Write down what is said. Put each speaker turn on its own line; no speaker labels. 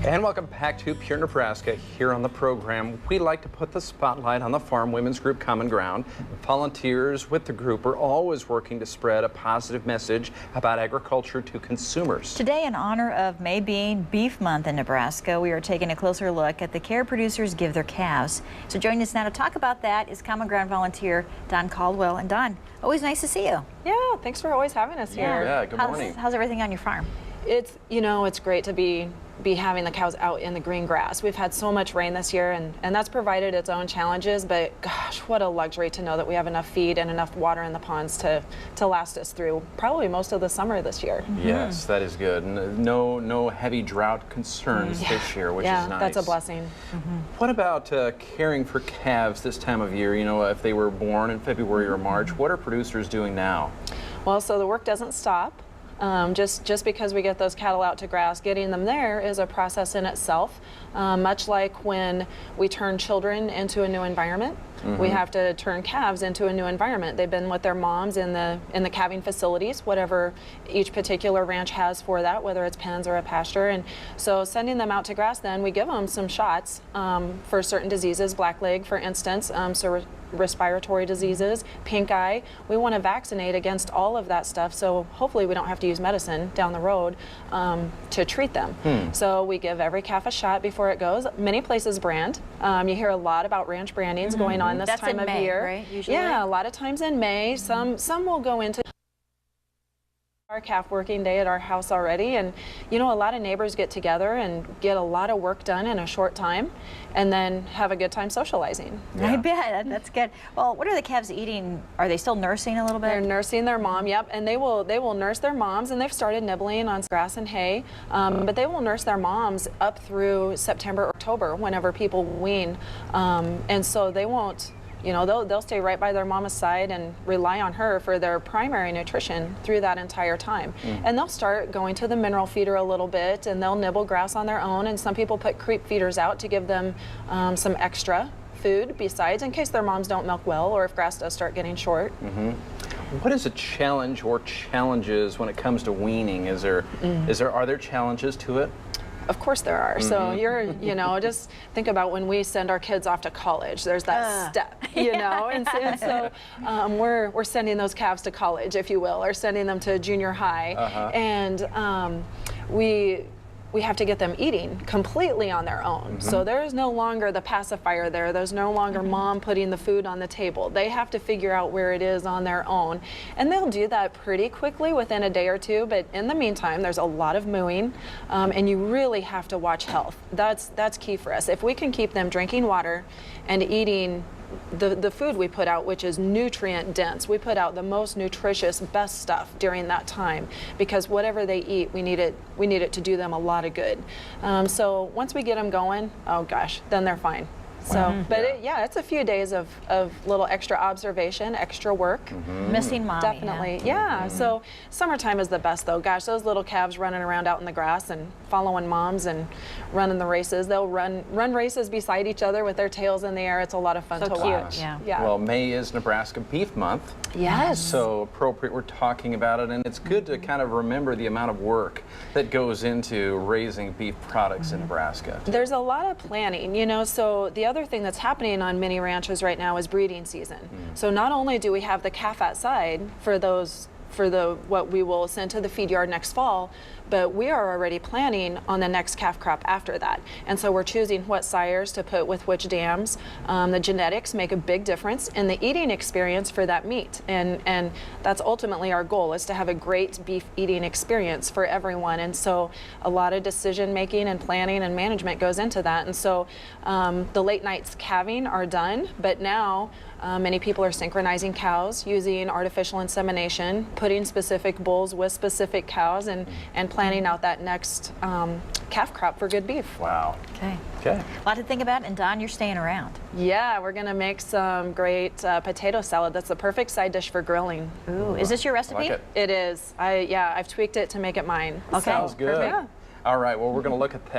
And welcome back to Pure Nebraska. Here on the program, we like to put the spotlight on the farm women's group Common Ground. Volunteers with the group are always working to spread a positive message about agriculture to consumers.
Today, in honor of May being Beef Month in Nebraska, we are taking a closer look at the care producers give their calves. So joining us now to talk about that is CommonGround Volunteer Dawn Caldwell. And Dawn, always nice to see you.
Yeah, thanks for always having us here.
Yeah, good morning.
How's everything on your farm?
It's, it's great to be having the cows out in the green grass. We've had so much rain this year, and that's provided its own challenges, but gosh, what a luxury to know that we have enough feed and enough water in the ponds to last us through probably most of the summer this year.
Yes, that is good. No heavy drought concerns this year, which is nice. Yeah,
that's a blessing.
What about caring for calves this time of year? You know, if they were born in February or March, what are producers doing now?
Well, so the work doesn't stop. Just because we get those cattle out to grass, getting them there is a process in itself. Much like when we turn children into a new environment, we have to turn calves into a new environment. They've been with their moms in the calving facilities, whatever each particular ranch has for that, whether it's pens or a pasture. And so sending them out to grass, then we give them some shots for certain diseases, blackleg, for instance, so respiratory diseases, pink eye. We want to vaccinate against all of that stuff, so hopefully we don't have to use medicine down the road to treat them. So we give every calf a shot before it goes. Many places brand. You hear a lot about ranch brandings going on this time of year.
Right? Usually.
Yeah, a lot of times in May. Some will go into our calf working day at our house already, and a lot of neighbors get together and get a lot of work done in a short time and then have a good time socializing.
I bet. That's good. Well, what are the calves eating? Are they still nursing a little bit?
They're nursing their mom, yep, and they will nurse their moms, and they've started nibbling on grass and hay, but they will nurse their moms up through September, October, whenever people wean, and so they won't, they'll stay right by their mama's side and rely on her for their primary nutrition through that entire time. And they'll start going to the mineral feeder a little bit, and they'll nibble grass on their own, and some people put creep feeders out to give them some extra food besides, in case their moms don't milk well or if grass does start getting short.
What is a challenge or challenges when it comes to weaning? Are there challenges to it?
Of course there are. So just think about when we send our kids off to college. There's that step, and so we're sending those calves to college, if you will, or sending them to junior high, and we have to get them eating completely on their own. So there's no longer the pacifier there. There's no longer mom putting the food on the table. They have to figure out where it is on their own. And they'll do that pretty quickly within a day or two, but in the meantime, there's a lot of mooing, and you really have to watch health. That's key for us. If we can keep them drinking water and eating the food we put out, which is nutrient dense. We put out the most nutritious, best stuff during that time, because whatever they eat, we need it to do them a lot of good. So once we get them going, oh gosh, then they're fine. So, but it's a few days of little extra observation, extra work.
Missing mommy.
Definitely, yeah. So summertime is the best though. Gosh, those little calves running around out in the grass and following moms and running the races. They'll run races beside each other with their tails in the air. It's a lot of fun to watch.
Yeah.
Well, May is Nebraska Beef Month.
Yes.
So appropriate we're talking about it, and it's good to kind of remember the amount of work that goes into raising beef products in Nebraska.
There's a lot of planning, so the other thing that's happening on many ranches right now is breeding season. So not only do we have the calf outside for what we will send to the feed yard next fall, but we are already planning on the next calf crop after that. And so we're choosing what sires to put with which dams. The genetics make a big difference in the eating experience for that meat. And that's ultimately our goal, is to have a great beef eating experience for everyone. And so a lot of decision making and planning and management goes into that. And so the late nights calving are done, but now many people are synchronizing cows using artificial insemination, putting specific bulls with specific cows, and planning out that next calf crop for good beef.
Wow.
Okay. A lot to think about, and Dawn, you're staying around.
Yeah, we're gonna make some great potato salad. That's the perfect side dish for grilling.
Ooh, is this your recipe?
Like it.
It is. I've tweaked it to make it mine.
Okay.
Sounds good.
Yeah.
All right, well, we're gonna look at that.